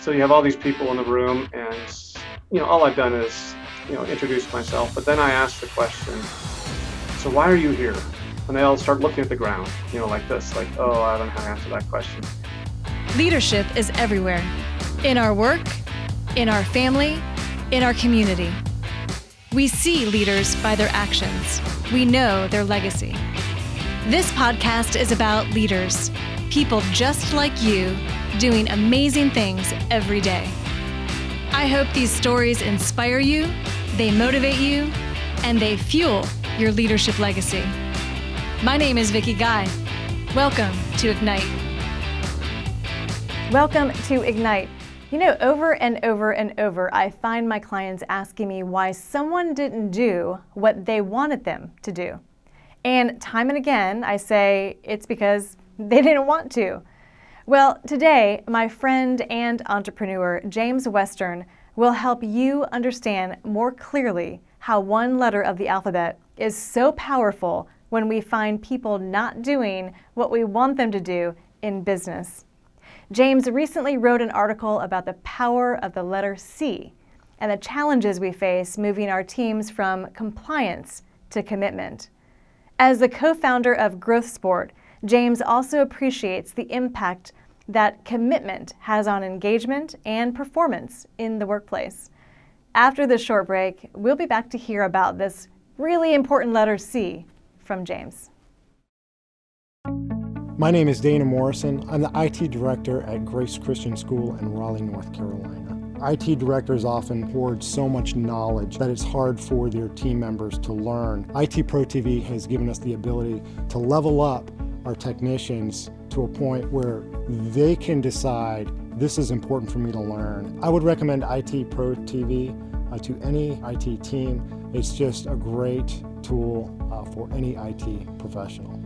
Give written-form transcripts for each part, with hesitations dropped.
So you have all these people in the room, and all I've done is introduce myself. But then I ask the question, so why are you here? And they all start looking at the ground, like this, like, oh, I don't know how to answer that question. Leadership is everywhere. In our work, in our family, in our community. We see leaders by their actions. We know their legacy. This podcast is about leaders, people just like you, doing amazing things every day. I hope these stories inspire you, they motivate you, and they fuel your leadership legacy. My name is Vicki Guy. Welcome to Ignite. Welcome to Ignite. Over and over and over, I find my clients asking me why someone didn't do what they wanted them to do. And time and again, I say it's because they didn't want to. Well, today, my friend and entrepreneur, James Western, will help you understand more clearly how one letter of the alphabet is so powerful when we find people not doing what we want them to do in business. James recently wrote an article about the power of the letter C and the challenges we face moving our teams from compliance to commitment. As the co-founder of Growth Sport, James also appreciates the impact that commitment has on engagement and performance in the workplace. After this short break, we'll be back to hear about this really important letter C from James. My name is Dana Morrison. I'm the IT director at Grace Christian School in Raleigh, North Carolina. IT directors often hoard so much knowledge that it's hard for their team members to learn. IT Pro TV has given us the ability to level up our technicians to a point where they can decide this is important for me to learn. I would recommend IT Pro TV to any IT team. It's just a great tool for any IT professional.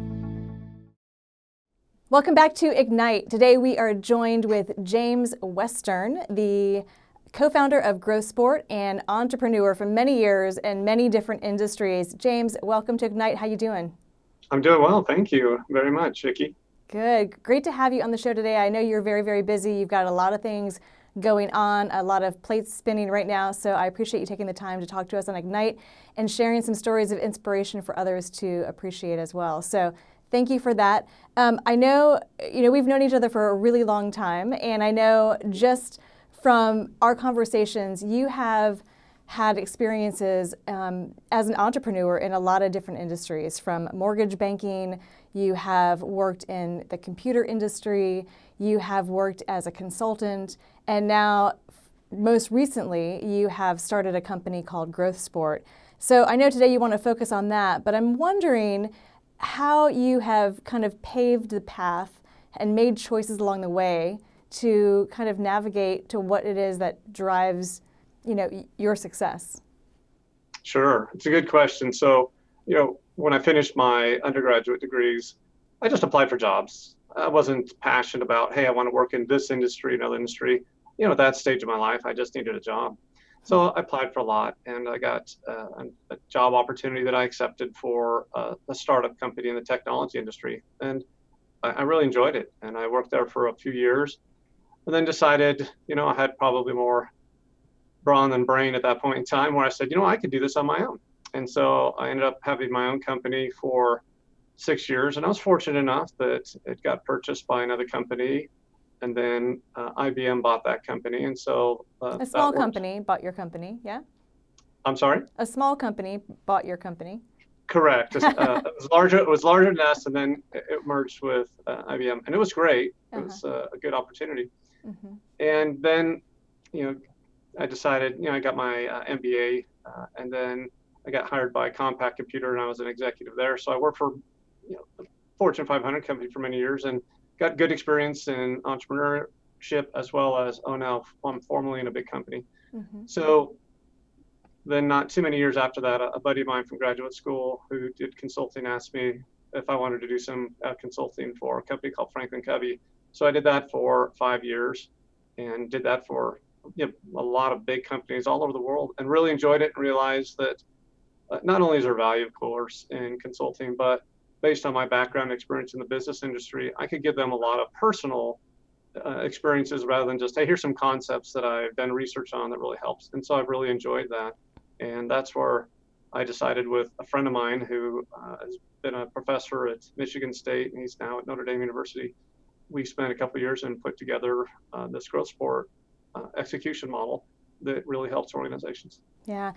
Welcome back to Ignite. Today we are joined with James Western, the co-founder of Growth Sport and entrepreneur for many years in many different industries. James, welcome to Ignite. How you doing? I'm doing well. Thank you very much, Vicki. Good. Great to have you on the show today. I know you're very, very busy. You've got a lot of things going on, a lot of plates spinning right now. So I appreciate you taking the time to talk to us on Ignite and sharing some stories of inspiration for others to appreciate as well. So thank you for that. I know, we've known each other for a really long time, and I know just from our conversations, you have had experiences as an entrepreneur in a lot of different industries, from mortgage banking. You have worked in the computer industry, you have worked as a consultant, and now, most recently, you have started a company called Growth Sport. So I know today you want to focus on that, but I'm wondering how you have kind of paved the path and made choices along the way to kind of navigate to what it is that drives, your success. Sure. It's a good question. So, when I finished my undergraduate degrees, I just applied for jobs. I wasn't passionate about, hey, I want to work in this industry, another industry. At that stage of my life, I just needed a job. So I applied for a lot, and I got a job opportunity that I accepted for a startup company in the technology industry. And I really enjoyed it. And I worked there for a few years and then decided, I had probably more brawn than brain at that point in time, where I said, I could do this on my own. And so I ended up having my own company for 6 years. And I was fortunate enough that it got purchased by another company. And then IBM bought that company. And so a small company bought your company, yeah? I'm sorry? A small company bought your company. Correct. It was larger than us, and then it merged with IBM. And it was great. It was a good opportunity. Mm-hmm. And then, I decided, I got my MBA, and then I got hired by Compaq Computer, and I was an executive there. So I worked for a Fortune 500 company for many years and got good experience in entrepreneurship, as well as, now I'm formally in a big company. Mm-hmm. So then not too many years after that, a buddy of mine from graduate school who did consulting asked me if I wanted to do some consulting for a company called Franklin Covey. So I did that for 5 years and did that for a lot of big companies all over the world, and really enjoyed it and realized that not only is there value, of course, in consulting, but based on my background and experience in the business industry, I could give them a lot of personal experiences rather than just, hey, here's some concepts that I've done research on that really helps. And so I've really enjoyed that. And that's where I decided with a friend of mine who has been a professor at Michigan State and he's now at Notre Dame University. We spent a couple of years and put together this growth sport execution model that really helps organizations. Yeah,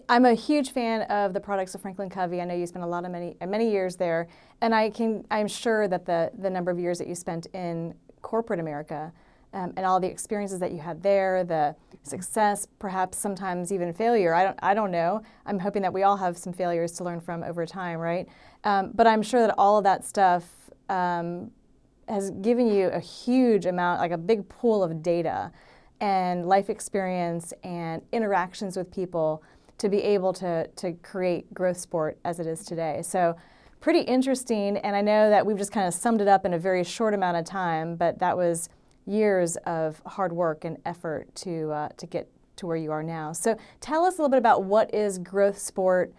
I'm a huge fan of the products of Franklin Covey. I know you spent a lot of many years there, and I'm sure that the number of years that you spent in corporate America and all the experiences that you had there, the success, perhaps sometimes even failure. I don't know. I'm hoping that we all have some failures to learn from over time, right? But I'm sure that all of that stuff has given you a huge amount, like a big pool of data and life experience and interactions with people to be able to create growth sport as it is today. So pretty interesting, and I know that we've just kind of summed it up in a very short amount of time, but that was years of hard work and effort to get to where you are now. So tell us a little bit about what is growth sport.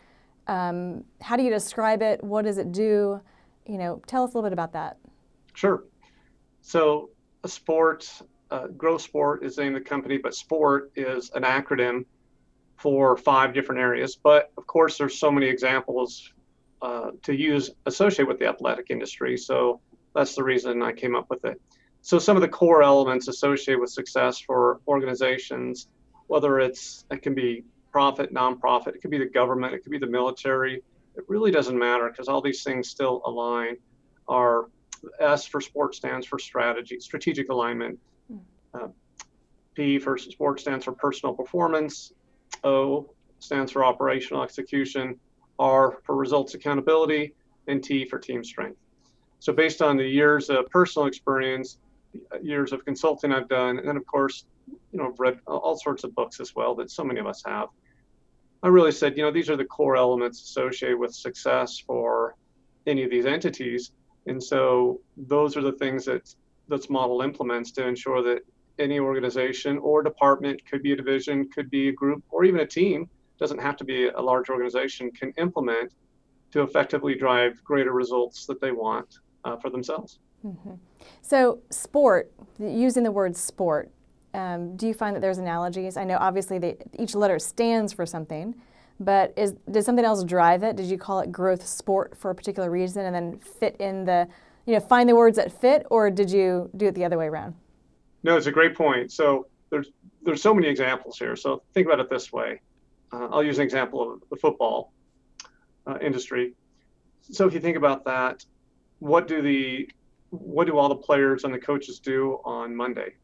How do you describe it? What does it do? Tell us a little bit about that. Sure. So growth sport is the name of the company, but sport is an acronym for 5 different areas. But of course, there's so many examples to use associated with the athletic industry. So that's the reason I came up with it. So some of the core elements associated with success for organizations, whether it can be profit, nonprofit, it could be the government, it could be the military. It really doesn't matter because all these things still align. S for sport stands for strategy, strategic alignment. P for sport stands for personal performance. O stands for operational execution. R for results accountability, and T for team strength. So based on the years of personal experience, years of consulting I've done, and then of course, I've read all sorts of books as well that so many of us have. I really said, these are the core elements associated with success for any of these entities. And so those are the things that this model implements to ensure that any organization or department, could be a division, could be a group, or even a team, doesn't have to be a large organization, can implement to effectively drive greater results that they want for themselves. Mm-hmm. So sport, using the word sport, do you find that there's analogies? I know obviously each letter stands for something, but did something else drive it? Did you call it growth sport for a particular reason and then fit in find the words that fit, or did you do it the other way around? No, it's a great point. So there's so many examples here. So think about it this way. I'll use an example of the football industry. So if you think about that, what do all the players and the coaches do on Monday?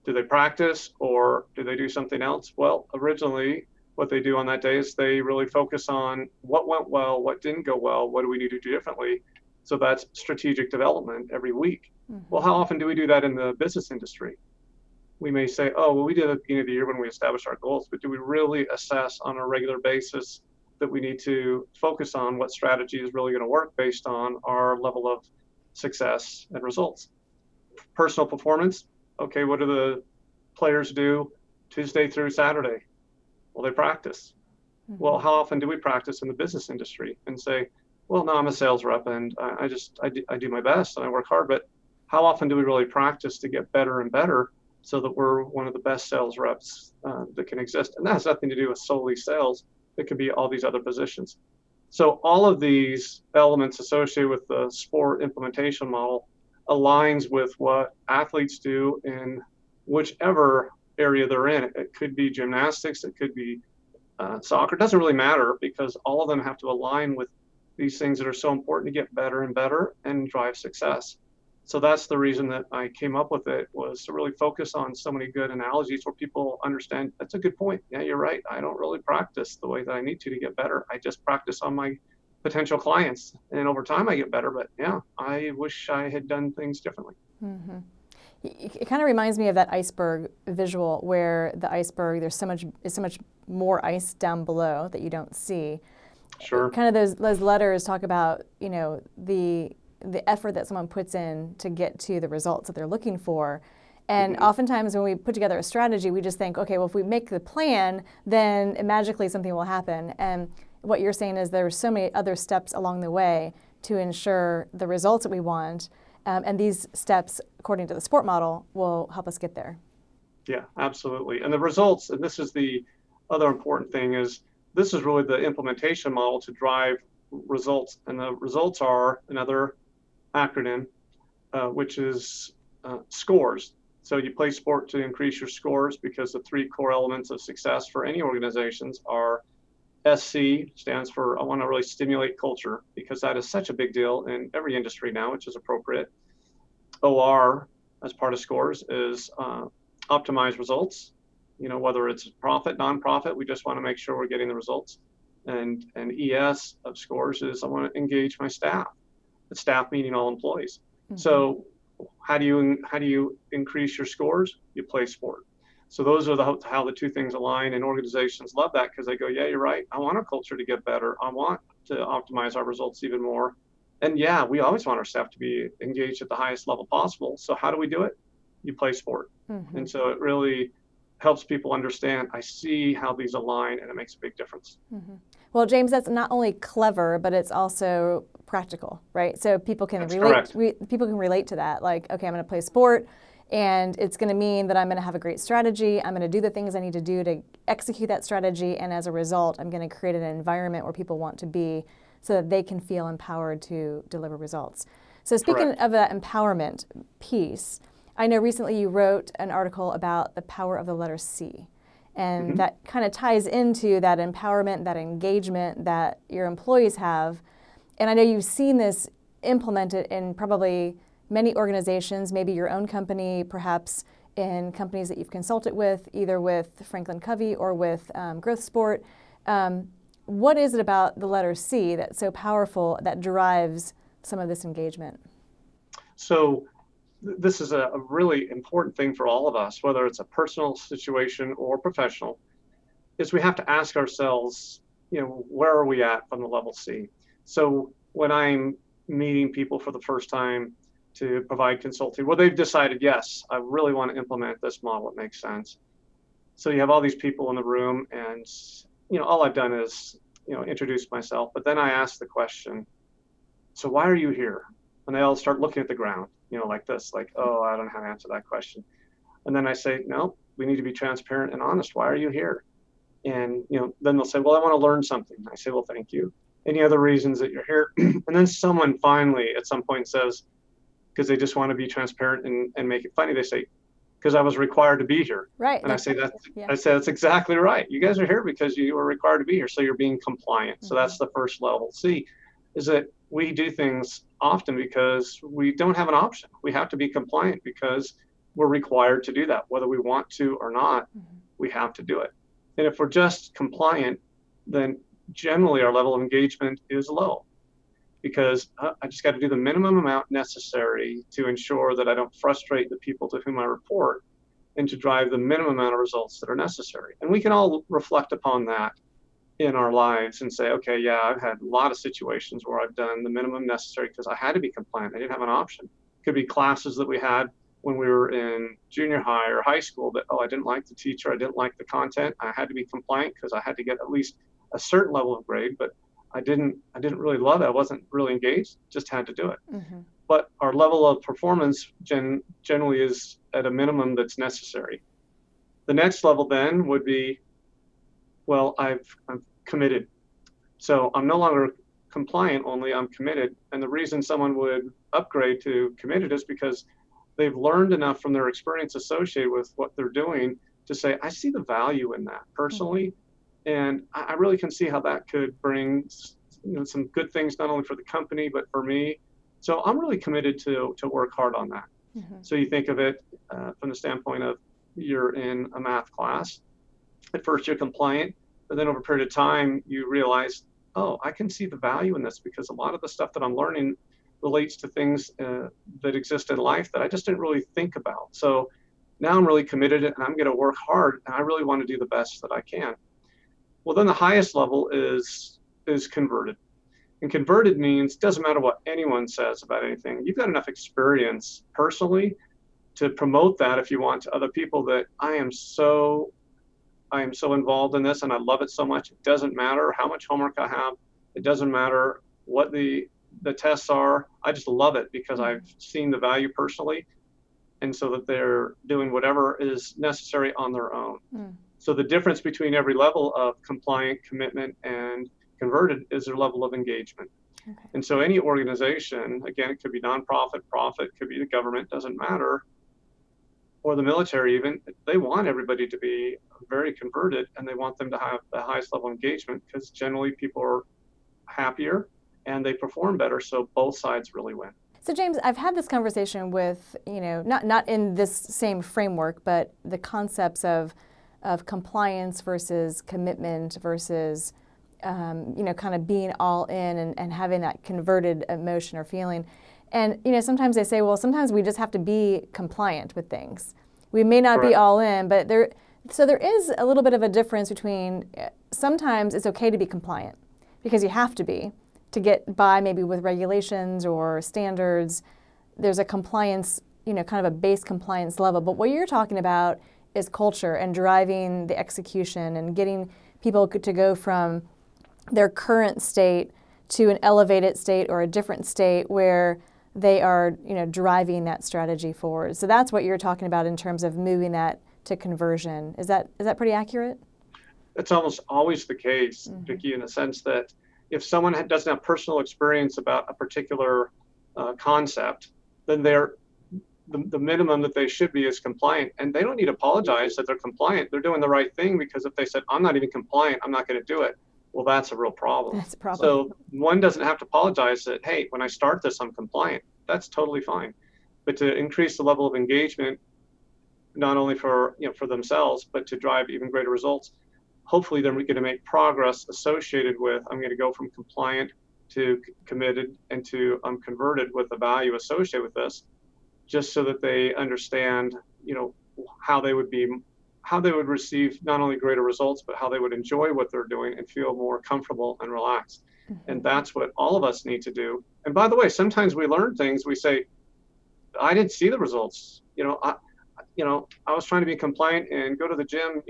Do they practice or do they do something else? Well, originally, what they do on that day is they really focus on what went well, what didn't go well, what do we need to do differently. So that's strategic development every week. Mm-hmm. Well, how often do we do that in the business industry? We may say, oh, well, we did at the beginning of the year when we established our goals, but do we really assess on a regular basis that we need to focus on what strategy is really going to work based on our level of success and results? Personal performance. Okay, what do the players do Tuesday through Saturday? Well, they practice. Mm-hmm. Well, how often do we practice in the business industry and say, well, no, I'm a sales rep and I do my best and I work hard, but how often do we really practice to get better and better so that we're one of the best sales reps that can exist? And that has nothing to do with solely sales. It could be all these other positions. So all of these elements associated with the sport implementation model aligns with what athletes do in whichever area they're in. It could be gymnastics, it could be soccer. It doesn't really matter because all of them have to align with these things that are so important to get better and better and drive success. So that's the reason that I came up with it, was to really focus on so many good analogies where people understand that's a good point. Yeah, you're right. I don't really practice the way that I need to get better. I just practice on my potential clients. And over time I get better. But yeah, I wish I had done things differently. Mm-hmm. It kind of reminds me of that iceberg visual where the iceberg, there's so much more ice down below that you don't see. Sure. Kind of those letters talk about, the effort that someone puts in to get to the results that they're looking for. And mm-hmm. oftentimes when we put together a strategy, we just think, okay, well, if we make the plan, then magically something will happen. And what you're saying is there are so many other steps along the way to ensure the results that we want. And these steps, according to the SPORT model, will help us get there. Yeah, absolutely. And the results, and this is the other important thing, is this is really the implementation model to drive results. And the results are another acronym, which is SCORES. So you play sport to increase your scores, because the three core elements of success for any organizations are SC, stands for I want to really stimulate culture, because that is such a big deal in every industry now, which is appropriate. OR, as part of SCORES, is optimize results. Whether it's profit, nonprofit, we just want to make sure we're getting the results. And ES of SCORES is I want to engage my staff. The staff meaning all employees. Mm-hmm. So how do you increase your scores? You play sport. So those are how the two things align, and organizations love that, because they go, yeah, you're right. I want our culture to get better. I want to optimize our results even more. And yeah, we always want our staff to be engaged at the highest level possible. So how do we do it? You play sport. Mm-hmm. And so it really helps people understand, I see how these align, and it makes a big difference. Mm-hmm. Well, James, that's not only clever, but it's also practical, right? So people can people can relate to that. Like, okay, I'm going to play sport, and it's going to mean that I'm going to have a great strategy. I'm going to do the things I need to do to execute that strategy, and as a result, I'm going to create an environment where people want to be, so that they can feel empowered to deliver results. So speaking of that empowerment piece, I know recently you wrote an article about the power of the letter C. And mm-hmm. that kind of ties into that empowerment, that engagement that your employees have. And I know you've seen this implemented in probably many organizations, maybe your own company, perhaps in companies that you've consulted with, either with Franklin Covey or with Growth Sport. What is it about the letter C that's so powerful that drives some of this engagement? So this is a really important thing for all of us, whether it's a personal situation or professional, is we have to ask ourselves, where are we at from the level C? So when I'm meeting people for the first time to provide consulting, well, they've decided, yes, I really want to implement this model. It makes sense. So you have all these people in the room, and all I've done is introduce myself, but then I ask the question, so why are you here? And they all start looking at the ground, like this, like, oh, I don't know how to answer that question. And then I say, no, we need to be transparent and honest. Why are you here? And, then they'll say, well, I want to learn something. I say, well, thank you. Any other reasons that you're here? And then someone finally at some point says, because they just want to be transparent and make it funny, they say, because I was required to be here. Right. And I say that's exactly right. You guys are here because you were required to be here. So you're being compliant. Mm-hmm. So that's the first level. C is that we do things often because we don't have an option. We have to be compliant because we're required to do that. Whether we want to or not, mm-hmm. we have to do it. And if we're just compliant, then generally our level of engagement is low, because I just got to do the minimum amount necessary to ensure that I don't frustrate the people to whom I report, and to drive the minimum amount of results that are necessary. And we can all reflect upon that in our lives and say, okay, yeah, I've had a lot of situations where I've done the minimum necessary because I had to be compliant. I didn't have an option. It could be classes that we had when we were in junior high or high school that, I didn't like the teacher, I didn't like the content. I had to be compliant because I had to get at least a certain level of grade, but I didn't really love it. I wasn't really engaged, just had to do it. Mm-hmm. But our level of performance generally is at a minimum that's necessary. The next level then would be, well, I'm committed. So I'm no longer compliant only, I'm committed. And the reason someone would upgrade to committed is because they've learned enough from their experience associated with what they're doing to say, I see the value in that personally. Mm-hmm. And I really can see how that could bring some good things, not only for the company, but for me. So I'm really committed to work hard on that. Mm-hmm. So you think of it from the standpoint of you're in a math class. At first you're compliant, but then over a period of time you realize, I can see the value in this, because a lot of the stuff that I'm learning relates to things that exist in life that I just didn't really think about. So now I'm really committed, and I'm going to work hard, and I really want to do the best that I can. Well, then the highest level is converted. And converted means it doesn't matter what anyone says about anything. You've got enough experience personally to promote that, if you want, to other people, that I am so involved in this and I love it so much. It doesn't matter how much homework I have. It doesn't matter what the the tests are, I just love it because I've seen the value personally, and so that they're doing whatever is necessary on their own. So the difference between every level of compliant, commitment, and converted is their level of engagement. And so any organization, again, it could be nonprofit, profit, could be the government, doesn't matter, or the military even, they want everybody to be very converted, and they want them to have the highest level of engagement because generally people are happier and they perform better, so both sides really win. So James, I've had this conversation with, not in this same framework, but the concepts of compliance versus commitment versus, kind of being all in and having that converted emotion or feeling. And, sometimes they say, well, sometimes we just have to be compliant with things. We may not be all in, but there is a little bit of a difference between sometimes it's okay to be compliant because you have to be to get by maybe with regulations or standards. There's a compliance, kind of a base compliance level. But what you're talking about is culture and driving the execution and getting people to go from their current state to an elevated state or a different state where they are, driving that strategy forward. So that's what you're talking about in terms of moving that to conversion. Is that pretty accurate? It's almost always the case, Vicki, in the sense that if someone doesn't have personal experience about a particular concept, then the minimum that they should be is compliant. And they don't need to apologize that they're compliant. They're doing the right thing, because if they said, I'm not even compliant, I'm not going to do it, well, that's a real problem. That's a problem. So one doesn't have to apologize that, hey, when I start this, I'm compliant. That's totally fine. But to increase the level of engagement, not only for themselves, but to drive even greater results, hopefully they're going to make progress associated with, I'm going to go from compliant to committed and to converted with the value associated with this, just so that they understand, how they would receive not only greater results, but how they would enjoy what they're doing and feel more comfortable and relaxed. And that's what all of us need to do. And by the way, sometimes we learn things, we say, I didn't see the results. I was trying to be compliant and go to the gym,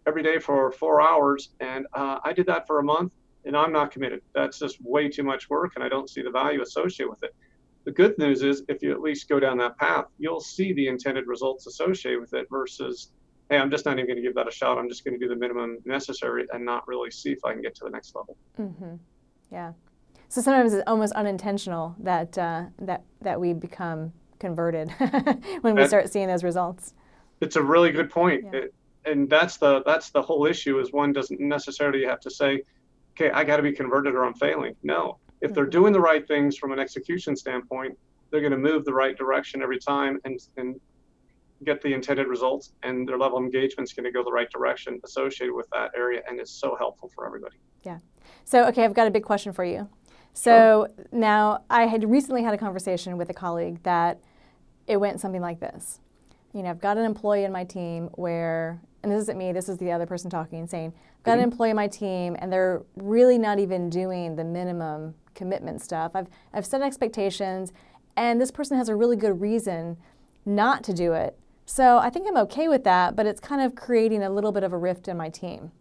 every day for 4 hours. And I did that for a month, and I'm not committed. That's just way too much work, and I don't see the value associated with it. The good news is, if you at least go down that path, you'll see the intended results associated with it versus, hey, I'm just not even going to give that a shot. I'm just going to do the minimum necessary and not really see if I can get to the next level. Yeah. So sometimes it's almost unintentional that we become converted when we start seeing those results. It's a really good point. Yeah. And that's the whole issue, is one doesn't necessarily have to say, okay, I got to be converted or I'm failing. No. If they're doing the right things from an execution standpoint, they're going to move the right direction every time and get the intended results, and their level of engagement is going to go the right direction associated with that area, and it's so helpful for everybody. Yeah. So, okay, I've got a big question for you. So now, I had recently had a conversation with a colleague that it went something like this. I've got an employee in my team where, and this isn't me, this is the other person talking, saying, I've got an employee in my team and they're really not even doing the minimum commitment stuff. I've set expectations, and this person has a really good reason not to do it. So I think I'm okay with that, but it's kind of creating a little bit of a rift in my team.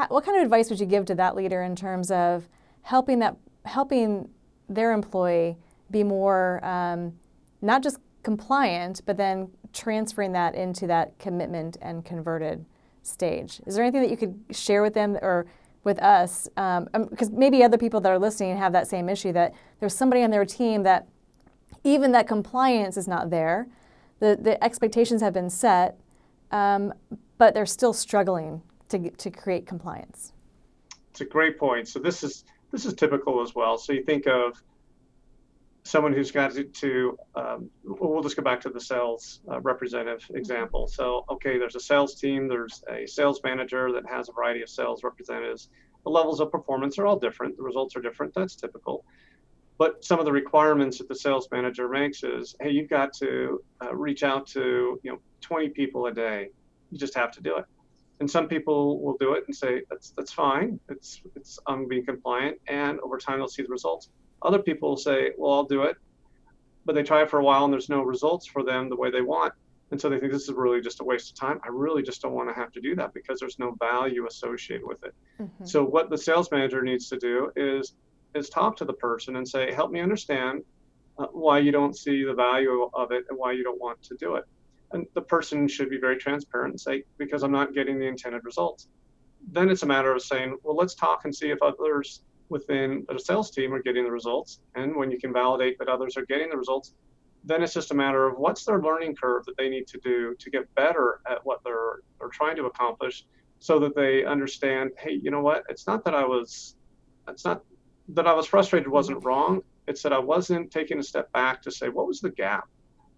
What kind of advice would you give to that leader in terms of helping their employee be more not just compliant, but then transferring that into that commitment and converted stage? Is there anything that you could share with them or with us? Because maybe other people that are listening have that same issue, that there's somebody on their team that even that compliance is not there. The expectations have been set, but they're still struggling to create compliance. It's a great point. So this is typical as well. So you think of someone who's got to we'll just go back to the sales representative example. So, okay, there's a sales team, there's a sales manager that has a variety of sales representatives. The levels of performance are all different. The results are different. That's typical. But some of the requirements that the sales manager makes is, hey, you've got to reach out to 20 people a day. You just have to do it. And some people will do it and say, that's fine. I'm being compliant, and over time they'll see the results. Other people will say, well, I'll do it, but they try it for a while and there's no results for them the way they want. And so they think this is really just a waste of time. I really just don't want to have to do that because there's no value associated with it. So what the sales manager needs to do is is talk to the person and say, help me understand why you don't see the value of it and why you don't want to do it. And the person should be very transparent and say, because I'm not getting the intended results. Then it's a matter of saying, well, let's talk and see if others within the sales team are getting the results. And when you can validate that others are getting the results, then it's just a matter of what's their learning curve that they need to do to get better at what they're trying to accomplish, so that they understand, hey, you know what? It's not that I was frustrated wasn't wrong. It's that I wasn't taking a step back to say, what was the gap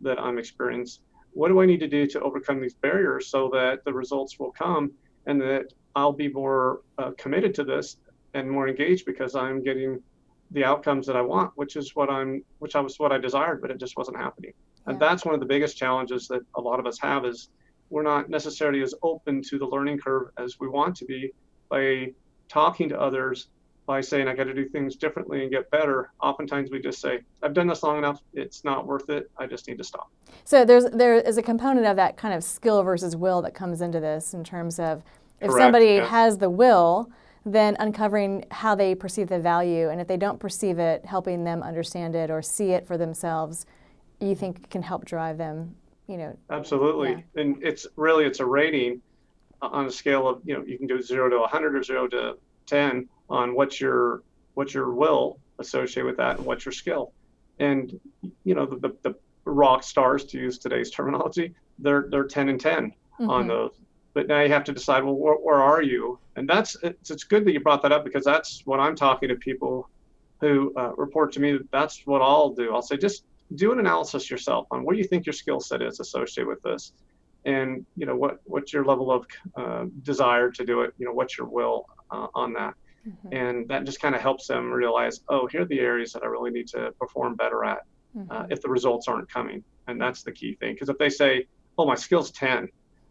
that I'm experiencing? What do I need to do to overcome these barriers so that the results will come and that I'll be more committed to this and more engaged because I'm getting the outcomes that I want, which was what I desired, but it just wasn't happening. Yeah. And that's one of the biggest challenges that a lot of us have, is we're not necessarily as open to the learning curve as we want to be by talking to others, by saying, I got to do things differently and get better. Oftentimes we just say, I've done this long enough, it's not worth it, I just need to stop. So there is a component of that kind of skill versus will that comes into this, in terms of if Correct, somebody yeah. has the will, then uncovering how they perceive the value, and if they don't perceive it, helping them understand it or see it for themselves, you think can help drive them, Absolutely. Yeah. And it's a rating on a scale of, you can do 0 to 100 or 0 to 10 on what's your will associated with that and what's your skill. And the rock stars, to use today's terminology, they're 10 and 10 on those. But now you have to decide, well, where are you? And it's good that you brought that up, because that's what I'm talking to people who report to me. That's what I'll do. I'll say, just do an analysis yourself on what do you think your skill set is associated with this, and what's your level of desire to do it. What's your will on that, and that just kind of helps them realize, oh, here are the areas that I really need to perform better at if the results aren't coming. And that's the key thing, because if they say, oh, my skill's 10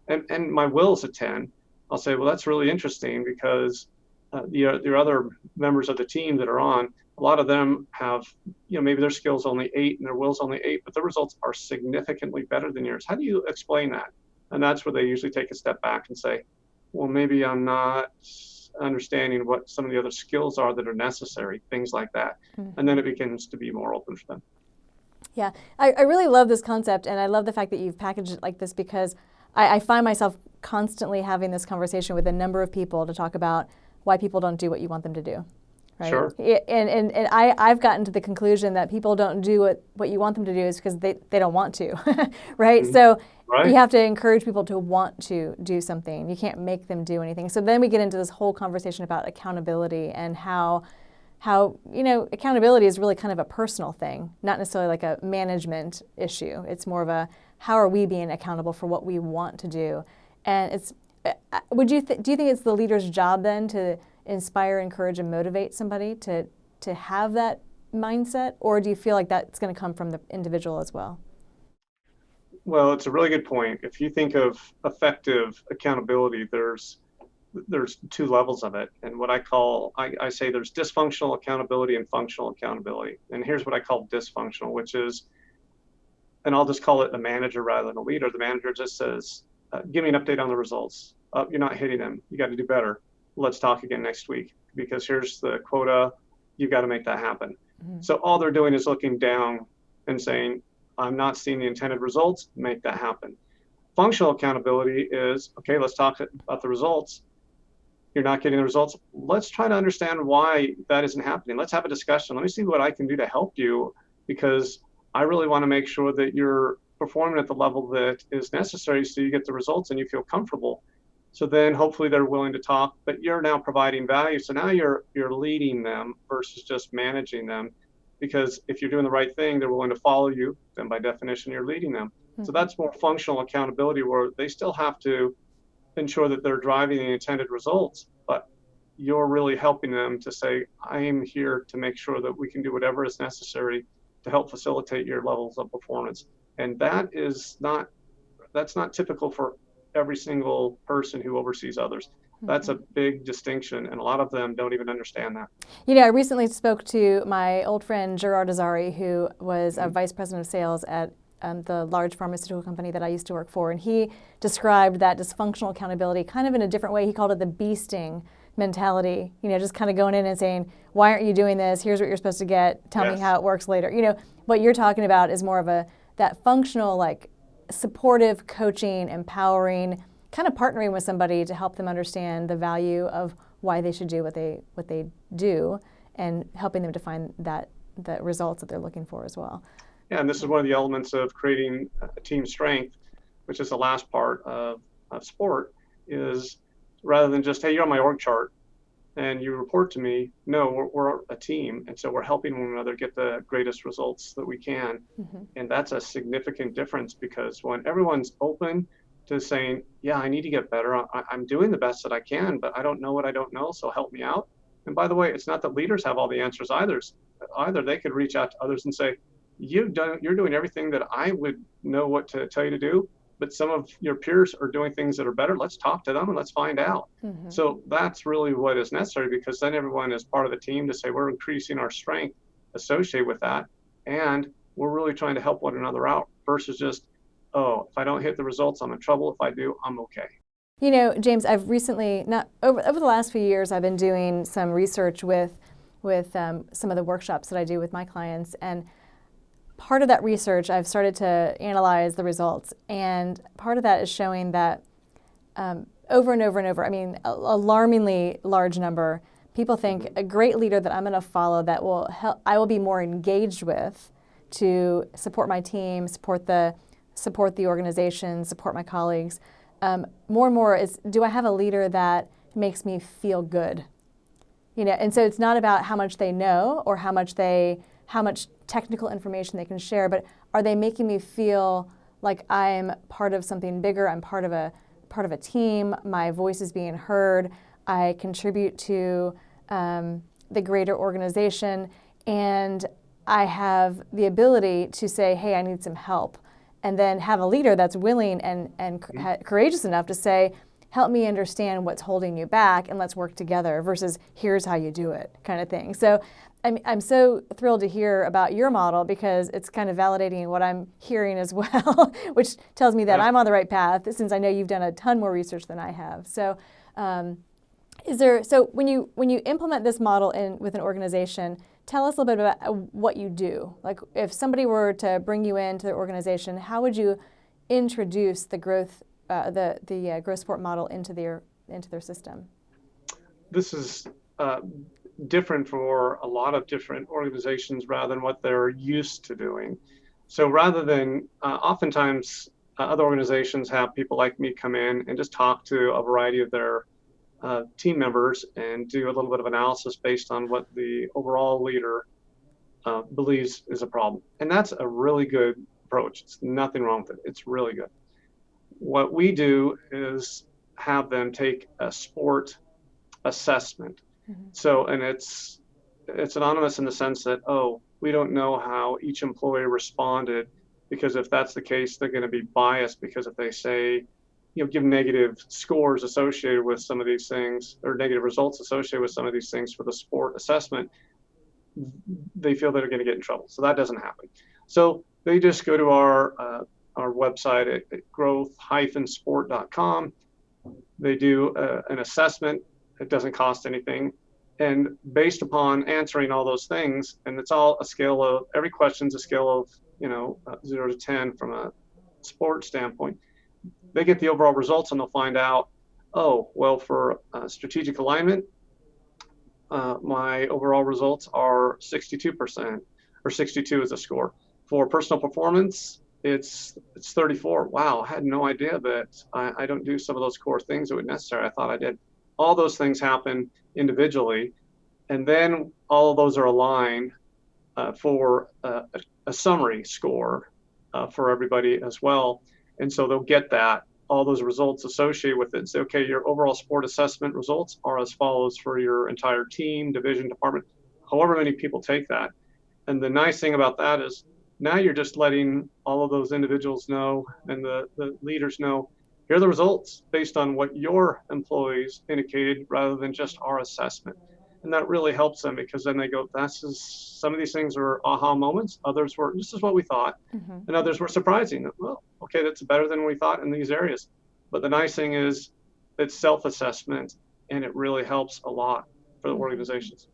and my will's a 10, I'll say, well, that's really interesting, because the other members of the team that are on, a lot of them have, maybe their skill's only 8 and their will's only 8, but the results are significantly better than yours. How do you explain that? And that's where they usually take a step back and say, well, maybe I'm not understanding what some of the other skills are that are necessary, things like that. And then it begins to be more open for them. Yeah, I really love this concept, and I love the fact that you've packaged it like this, because I find myself constantly having this conversation with a number of people to talk about why people don't do what you want them to do. Right? Sure. And I've gotten to the conclusion that people don't do what you want them to do is because they don't want to, right? So you have to encourage people to want to do something. You can't make them do anything. So then we get into this whole conversation about accountability, and how accountability is really kind of a personal thing, not necessarily like a management issue. It's more of a, how are we being accountable for what we want to do? And it's, do you think it's the leader's job then to inspire, encourage, and motivate somebody to have that mindset, or do you feel like that's going to come from the individual as well? Well, it's a really good point. If you think of effective accountability, there's 2 levels of it. And what I say there's dysfunctional accountability and functional accountability. And here's what I call dysfunctional, which is, and I'll just call it a manager rather than a leader. The manager just says, give me an update on the results. You're not hitting them. You got to do better. Let's talk again next week, because here's the quota. You've got to make that happen. So all they're doing is looking down and saying, I'm not seeing the intended results. Make that happen. Functional accountability is, okay, let's talk about the results. You're not getting the results. Let's try to understand why that isn't happening. Let's have a discussion. Let me see what I can do to help you, because I really want to make sure that you're performing at the level that is necessary so you get the results and you feel comfortable. So then hopefully they're willing to talk, but you're now providing value. So now you're leading them versus just managing them, because if you're doing the right thing, they're willing to follow you. Then by definition, you're leading them. So that's more functional accountability, where they still have to ensure that they're driving the intended results, but you're really helping them to say, I am here to make sure that we can do whatever is necessary to help facilitate your levels of performance. And that's not typical for every single person who oversees others. That's a big distinction, and a lot of them don't even understand that. I recently spoke to my old friend Gerard Azari, who was a vice president of sales at the large pharmaceutical company that I used to work for, and he described that dysfunctional accountability kind of in a different way. He called it the bee sting mentality, just kind of going in and saying, why aren't you doing this? Here's what you're supposed to get. Tell me how it works later. What you're talking about is more of that functional, like supportive, coaching, empowering, kind of partnering with somebody to help them understand the value of why they should do what they do, and helping them to find the results that they're looking for as well. Yeah, and this is one of the elements of creating a team strength, which is the last part of sport, is rather than just, hey, you're on my org chart and you report to me. No, we're a team, and so we're helping one another get the greatest results that we can. Mm-hmm. And that's a significant difference, because when everyone's open to saying, yeah, I need to get better, I'm doing the best that I can, but I don't know what I don't know, so help me out. And by the way, it's not that leaders have all the answers either. They could reach out to others and say, you're doing everything that I would know what to tell you to do, but some of your peers are doing things that are better. Let's talk to them and let's find out. Mm-hmm. So that's really what is necessary, because then everyone is part of the team to say, we're increasing our strength associated with that, and we're really trying to help one another out, versus just, oh, if I don't hit the results, I'm in trouble. If I do, I'm okay. James, I've recently, over the last few years, I've been doing some research with some of the workshops that I do with my clients, and part of that research, I've started to analyze the results, and part of that is showing that over and over and over, alarmingly large number, people think a great leader that I'm going to follow, that will help, I will be more engaged with, to support my team, support the organization, support my colleagues. More and more is, do I have a leader that makes me feel good? And so it's not about how much they know or how much technical information they can share, but are they making me feel like I'm part of something bigger? I'm part of a team. My voice is being heard. I contribute to the greater organization, and I have the ability to say, hey, I need some help. And then have a leader that's willing and courageous enough to say, help me understand what's holding you back, and let's work together, versus here's how you do it, kind of thing. So I'm so thrilled to hear about your model, because it's kind of validating what I'm hearing as well, which tells me that I'm on the right path, since I know you've done a ton more research than I have. So so when you implement this model with an organization, tell us a little bit about what you do. Like, if somebody were to bring you into the organization, how would you introduce the growth sport model into their system? This is different for a lot of different organizations rather than what they're used to doing. So rather than oftentimes other organizations have people like me come in and just talk to a variety of their team members and do a little bit of analysis based on what the overall leader believes is a problem. And that's a really good approach. It's nothing wrong with it. It's really good. What we do is have them take a sport assessment. Mm-hmm. So, and it's anonymous in the sense that, we don't know how each employee responded, because if that's the case, they're going to be biased, because if they say, give negative scores associated with some of these things, or negative results associated with some of these things for the sport assessment, they feel they're going to get in trouble. So that doesn't happen. So they just go to our website at growth-sport.com. They do an assessment. It doesn't cost anything. And based upon answering all those things, and it's all a scale of, every question's a scale of, 0 to 10 from a sport standpoint, they get the overall results, and they'll find out, for strategic alignment, my overall results are 62%, or 62 is a score. For personal performance, it's 34. Wow, I had no idea that I don't do some of those core things that were necessary. I thought I did. All those things happen individually, and then all of those are aligned for a summary score for everybody as well. And so they'll get all those results associated with it, and say, okay, your overall sport assessment results are as follows for your entire team, division, department, however many people take that. And the nice thing about that is, now you're just letting all of those individuals know, and the leaders know, here are the results based on what your employees indicated, rather than just our assessment. And that really helps them, because then they go, some of these things are aha moments. Others were, this is what we thought. Mm-hmm. And others were surprising. Well, okay, that's better than we thought in these areas. But the nice thing is, it's self-assessment, and it really helps a lot for the organizations.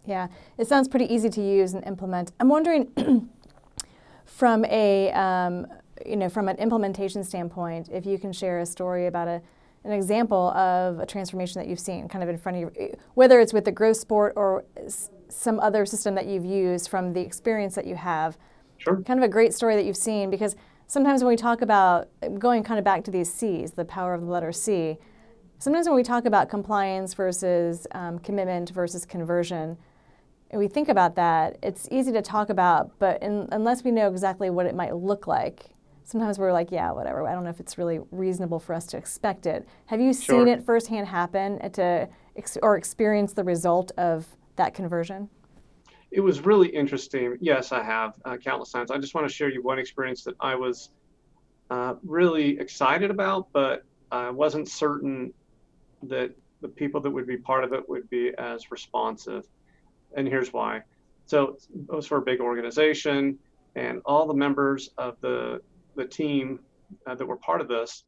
Yeah, it sounds pretty easy to use and implement. I'm wondering, from a from an implementation standpoint, if you can share a story about an example of a transformation that you've seen kind of in front of you, whether it's with the Growth Sport or some other system that you've used from the experience that you have. Sure. Kind of a great story that you've seen, because sometimes when we talk about, going kind of back to these C's, the power of the letter C, sometimes when we talk about compliance versus commitment versus conversion, and we think about that, it's easy to talk about, but unless we know exactly what it might look like, sometimes we're like, yeah, whatever. I don't know if it's really reasonable for us to expect it. Have you seen it firsthand happen or experience the result of that conversion? It was really interesting. Yes, I have countless times. I just want to share you one experience that I was really excited about, but I wasn't certain that the people that would be part of it would be as responsive. And here's why. So it was for a big organization, and all the members of the team that were part of this,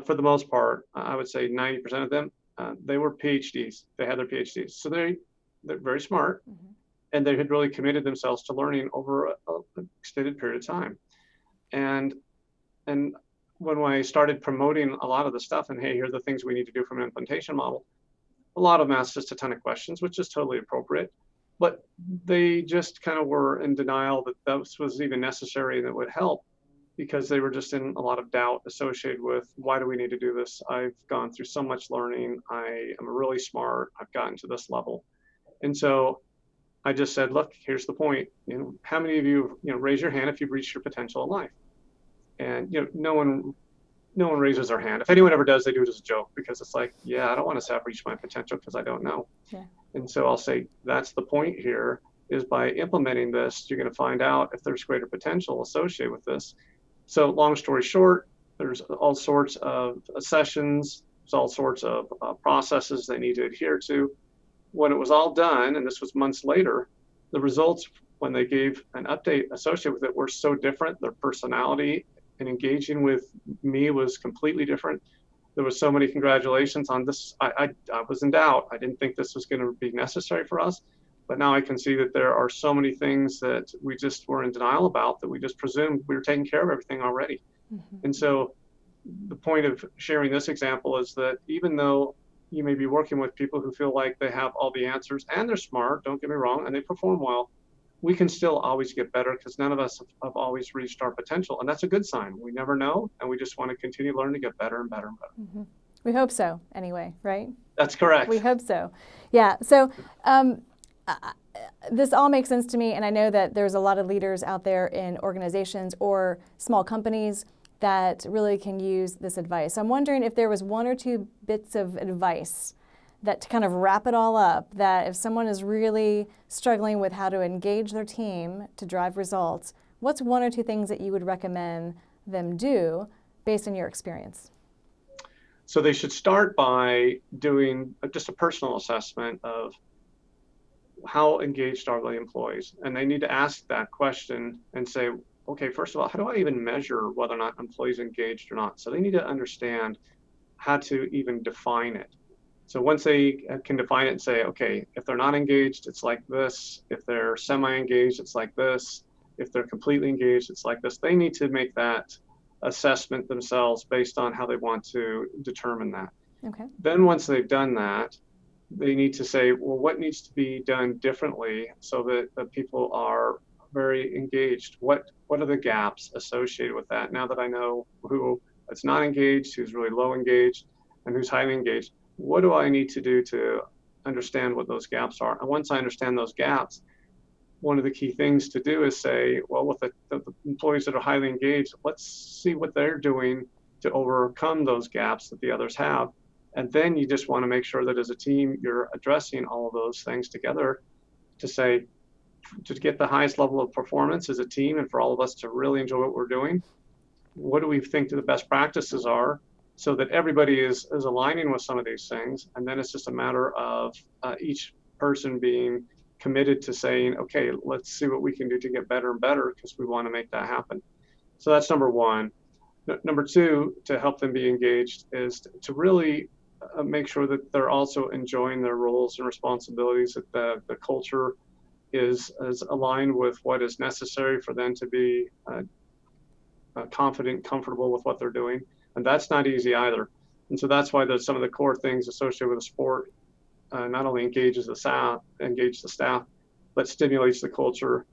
for the most part, I would say 90% of them, they were PhDs. They had their PhDs. So they're very smart, and they had really committed themselves to learning over an extended period of time. And when I started promoting a lot of the stuff, and hey, here are the things we need to do from an implementation model, a lot of them asked just a ton of questions, which is totally appropriate. But they just kind of were in denial that this was even necessary and that would help, because they were just in a lot of doubt associated with, why do we need to do this? I've gone through so much learning. I am really smart. I've gotten to this level. And so I just said, look, here's the point. How many of you, raise your hand if you've reached your potential in life? And no one raises their hand. If anyone ever does, they do it as a joke, because it's like, yeah, I don't want to say I've reached my potential because I don't know. Yeah. And so I'll say, that's the point here, is by implementing this, you're going to find out if there's greater potential associated with this. So long story short, there's all sorts of sessions, there's all sorts of processes they need to adhere to. When it was all done, and this was months later, the results, when they gave an update associated with it, were so different. Their personality and engaging with me was completely different. There was so many congratulations on this. I was in doubt. I didn't think this was going to be necessary for us, but now I can see that there are so many things that we just were in denial about, that we just presumed we were taking care of everything already. And so the point of sharing this example is that even though you may be working with people who feel like they have all the answers, and they're smart, don't get me wrong, and they perform well, we can still always get better, because none of us have always reached our potential. And that's a good sign. We never know, and we just want to continue learning to get better and better and better. We hope so, anyway, right? That's correct. We hope so. Yeah. So this all makes sense to me, and I know that there's a lot of leaders out there in organizations or small companies that really can use this advice. I'm wondering if there was one or two bits of advice that, to kind of wrap it all up, that if someone is really struggling with how to engage their team to drive results, what's one or two things that you would recommend them do based on your experience? So they should start by doing just a personal assessment of how engaged are the employees. And they need to ask that question and say, okay, first of all, how do I even measure whether or not employees engaged or not? So they need to understand how to even define it. So once they can define it and say, okay, if they're not engaged, it's like this. If they're semi-engaged, it's like this. If they're completely engaged, it's like this. They need to make that assessment themselves based on how they want to determine that. Okay. Then once they've done that, they need to say, well, what needs to be done differently so that the people are very engaged? What are the gaps associated with that? Now that I know who is not engaged, who's really low engaged, and who's highly engaged, what do I need to do to understand what those gaps are? And once I understand those gaps, one of the key things to do is say, well, with the employees that are highly engaged, let's see what they're doing to overcome those gaps that the others have. And then you just want to make sure that as a team, you're addressing all of those things together to say, to get the highest level of performance as a team, and for all of us to really enjoy what we're doing, what do we think the best practices are, so that everybody is aligning with some of these things. And then it's just a matter of each person being committed to saying, okay, let's see what we can do to get better and better, because we want to make that happen. So that's number one. Number two, to help them be engaged, is to really make sure that they're also enjoying their roles and responsibilities, that the culture is aligned with what is necessary for them to be confident, comfortable with what they're doing. And that's not easy either. And so that's why there's some of the core things associated with the sport not only engage the staff, but stimulates the culture,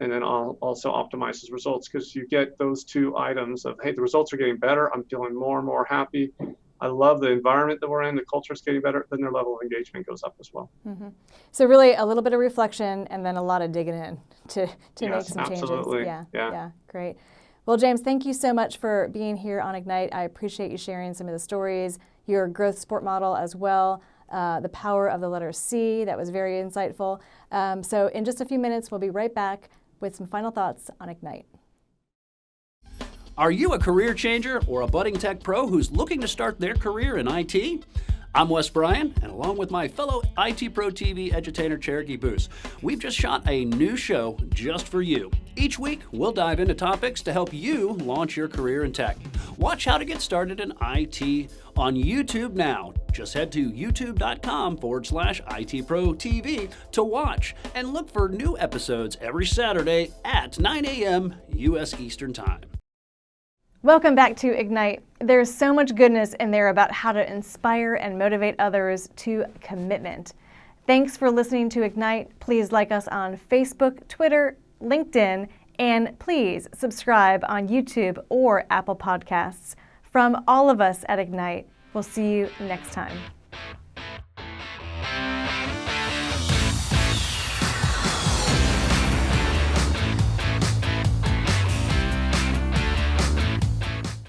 and then also optimizes results, because you get those two items of, hey, the results are getting better, I'm feeling more and more happy, I love the environment that we're in, the culture is getting better, then their level of engagement goes up as well. Mm-hmm. So really a little bit of reflection and then a lot of digging in to make some absolutely. changes. Yeah, great. Well, James, thank you so much for being here on Ignite. I appreciate you sharing some of the stories, your growth sport model as well, the power of the letter C. That was very insightful. So in just a few minutes, we'll be right back with some final thoughts on Ignite. Are you a career changer or a budding tech pro who's looking to start their career in IT? I'm Wes Bryan, and along with my fellow IT Pro TV edutainer Cherokee Boos, we've just shot a new show just for you. Each week, we'll dive into topics to help you launch your career in tech. Watch how to get started in IT on YouTube now. Just head to youtube.com/ITProTV to watch, and look for new episodes every Saturday at 9 a.m. U.S. Eastern Time. Welcome back to Ignite. There's so much goodness in there about how to inspire and motivate others to commitment. Thanks for listening to Ignite. Please like us on Facebook, Twitter, LinkedIn, and please subscribe on YouTube or Apple Podcasts. From all of us at Ignite, we'll see you next time.